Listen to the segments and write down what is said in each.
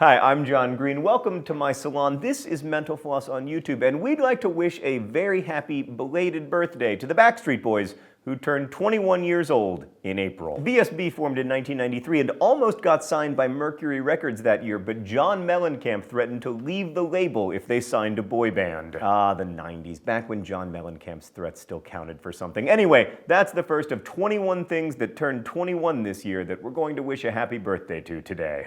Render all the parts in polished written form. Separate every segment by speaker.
Speaker 1: Hi, I'm John Green. Welcome to my salon. This is Mental Floss on YouTube, and we'd like to wish a very happy belated birthday to the Backstreet Boys, who turned 21 years old in April. BSB formed in 1993 and almost got signed by Mercury Records that year, but John Mellencamp threatened to leave the label if they signed a boy band. Ah, the 90s, back when John Mellencamp's threats still counted for something. Anyway, that's the first of 21 things that turned 21 this year that we're going to wish a happy birthday to today.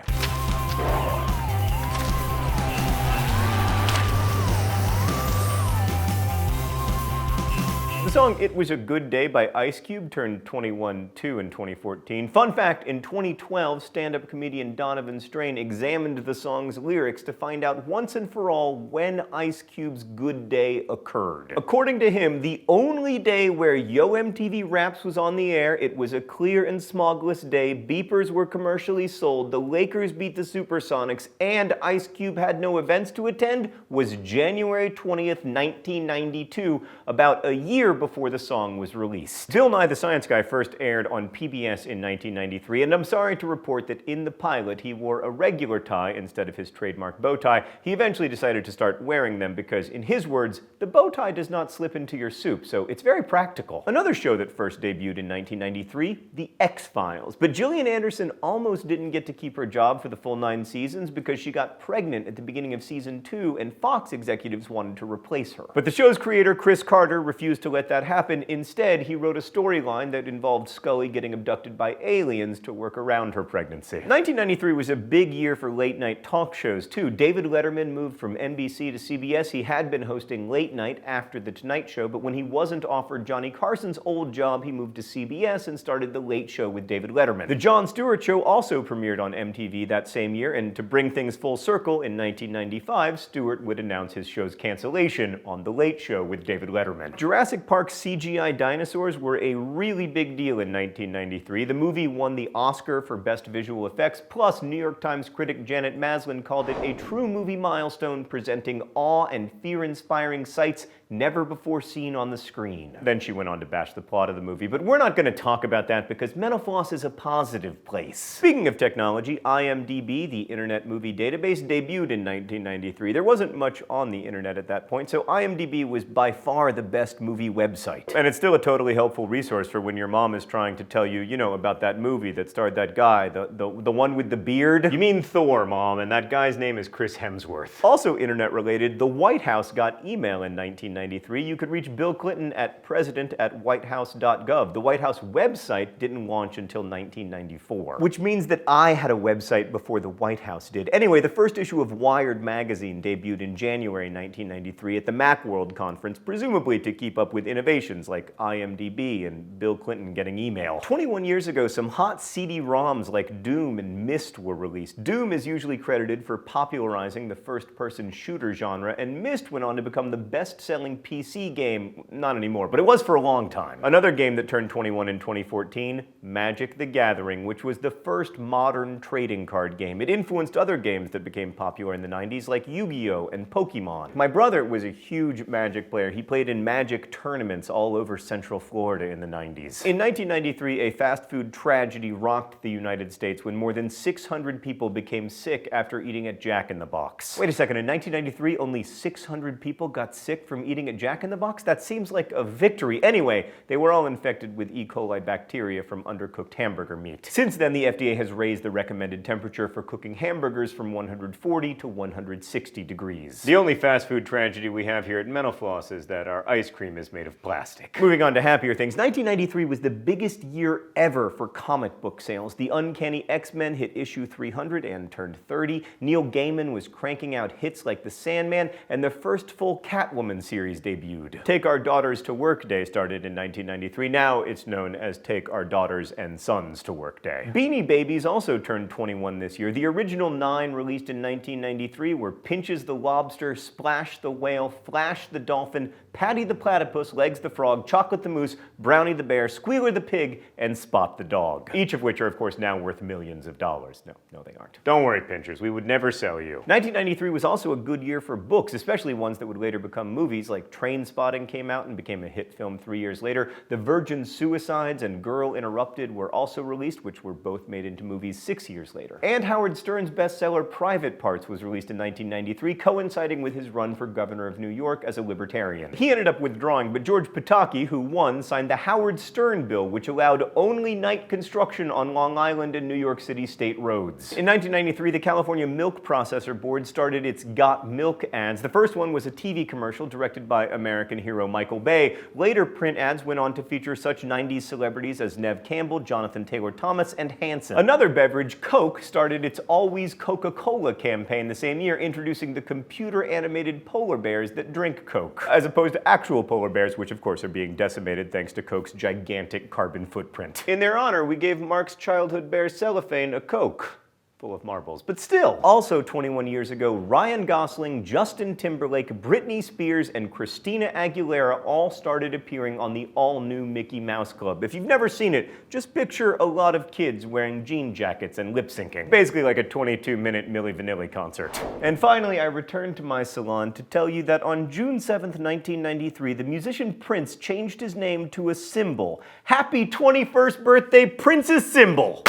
Speaker 1: The song It Was a Good Day by Ice Cube turned 21 too in 2014. Fun fact, in 2012, stand-up comedian Donovan Strain examined the song's lyrics to find out once and for all when Ice Cube's good day occurred. According to him, the only day where Yo MTV Raps was on the air, it was a clear and smogless day, beepers were commercially sold, the Lakers beat the Supersonics, and Ice Cube had no events to attend, was January 20th, 1992, about a year before the song was released. Bill Nye the Science Guy first aired on PBS in 1993, and I'm sorry to report that in the pilot he wore a regular tie instead of his trademark bow tie. He eventually decided to start wearing them because, in his words, the bow tie does not slip into your soup, so it's very practical. Another show that first debuted in 1993, The X-Files. But Gillian Anderson almost didn't get to keep her job for the full 9 seasons because she got pregnant at the beginning of season 2 and Fox executives wanted to replace her. But the show's creator, Chris Carter, refused to let that happen. Instead, he wrote a storyline that involved Scully getting abducted by aliens to work around her pregnancy. 1993 was a big year for late-night talk shows, too. David Letterman moved from NBC to CBS. He had been hosting Late Night after The Tonight Show, but when he wasn't offered Johnny Carson's old job, he moved to CBS and started The Late Show with David Letterman. The Jon Stewart Show also premiered on MTV that same year, and to bring things full circle, in 1995, Stewart would announce his show's cancellation on The Late Show with David Letterman. Jurassic Park's CGI dinosaurs were a really big deal in 1993. The movie won the Oscar for Best Visual Effects, plus New York Times critic Janet Maslin called it a true movie milestone, presenting awe and fear-inspiring sights never before seen on the screen. Then she went on to bash the plot of the movie, but we're not going to talk about that because Mental Floss is a positive place. Speaking of technology, IMDb, the Internet Movie Database, debuted in 1993. There wasn't much on the internet at that point, so IMDb was by far the best movie website. And it's still a totally helpful resource for when your mom is trying to tell you, about that movie that starred that guy, the one with the beard. You mean Thor, Mom, and that guy's name is Chris Hemsworth. Also internet-related, the White House got email in 1993. You could reach Bill Clinton at president@whitehouse.gov. The White House website didn't launch until 1994, which means that I had a website before the White House did. Anyway, the first issue of Wired magazine debuted in January 1993 at the Macworld conference, presumably to keep up with innovations like IMDb and Bill Clinton getting email. 21 years ago, some hot CD-ROMs like Doom and Myst were released. Doom is usually credited for popularizing the first-person shooter genre, and Myst went on to become the best-selling PC game, not anymore, but it was for a long time. Another game that turned 21 in 2014, Magic the Gathering, which was the first modern trading card game. It influenced other games that became popular in the 90s, like Yu-Gi-Oh! And Pokemon. My brother was a huge Magic player. He played in Magic tournaments all over Central Florida in the 90s. In 1993, a fast food tragedy rocked the United States when more than 600 people became sick after eating at Jack in the Box. Wait a second, in 1993, only 600 people got sick from eating at Jack in the Box? That seems like a victory. Anyway, they were all infected with E. coli bacteria from undercooked hamburger meat. Since then, the FDA has raised the recommended temperature for cooking hamburgers from 140 to 160 degrees. The only fast food tragedy we have here at Mental Floss is that our ice cream is made of plastic. Moving on to happier things, 1993 was the biggest year ever for comic book sales. The Uncanny X-Men hit issue 300 and turned 30. Neil Gaiman was cranking out hits like The Sandman, and the first full Catwoman series debuted. Take Our Daughters to Work Day started in 1993. Now it's known as Take Our Daughters and Sons to Work Day. Beanie Babies also turned 21 this year. The original 9 released in 1993 were Pinches the Lobster, Splash the Whale, Flash the Dolphin, Patty the Platypus, Legs the Frog, Chocolate the Moose, Brownie the Bear, Squealer the Pig, and Spot the Dog. Each of which are, of course, now worth millions of dollars. No, they aren't. Don't worry, Pinchers, we would never sell you. 1993 was also a good year for books, especially ones that would later become movies, like Trainspotting came out and became a hit film 3 years later. The Virgin Suicides and Girl Interrupted were also released, which were both made into movies 6 years later. And Howard Stern's bestseller Private Parts was released in 1993, coinciding with his run for governor of New York as a libertarian. He ended up withdrawing, but George Pataki, who won, signed the Howard Stern bill, which allowed only night construction on Long Island and New York City state roads. In 1993, the California Milk Processor Board started its Got Milk ads. The first one was a TV commercial directed by American hero Michael Bay. Later, print ads went on to feature such 90s celebrities as Neve Campbell, Jonathan Taylor Thomas, and Hanson. Another beverage, Coke, started its Always Coca-Cola campaign the same year, introducing the computer-animated polar bears that drink Coke, as opposed to actual polar bears, which of course are being decimated thanks to Coke's gigantic carbon footprint. In their honor, we gave Mark's childhood bear Cellophane a Coke. Full of marbles. But still, also 21 years ago, Ryan Gosling, Justin Timberlake, Britney Spears, and Christina Aguilera all started appearing on the all-new Mickey Mouse Club. If you've never seen it, just picture a lot of kids wearing jean jackets and lip-syncing. Basically like a 22-minute Milli Vanilli concert. And finally, I returned to my salon to tell you that on June 7th, 1993, the musician Prince changed his name to a symbol. Happy 21st birthday, Prince's symbol!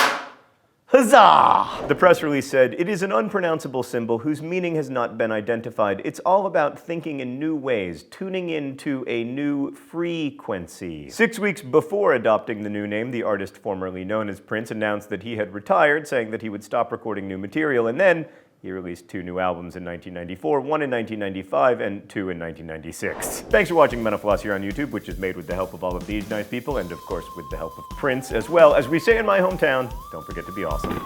Speaker 1: Huzzah! The press release said, "It is an unpronounceable symbol whose meaning has not been identified. It's all about thinking in new ways, tuning into a new frequency." 6 weeks before adopting the new name, the artist formerly known as Prince announced that he had retired, saying that he would stop recording new material, and then he released 2 new albums in 1994, 1 in 1995, and 2 in 1996. Thanks for watching Mental Floss here on YouTube, which is made with the help of all of these nice people, and of course with the help of Prince as well. As we say in my hometown, don't forget to be awesome.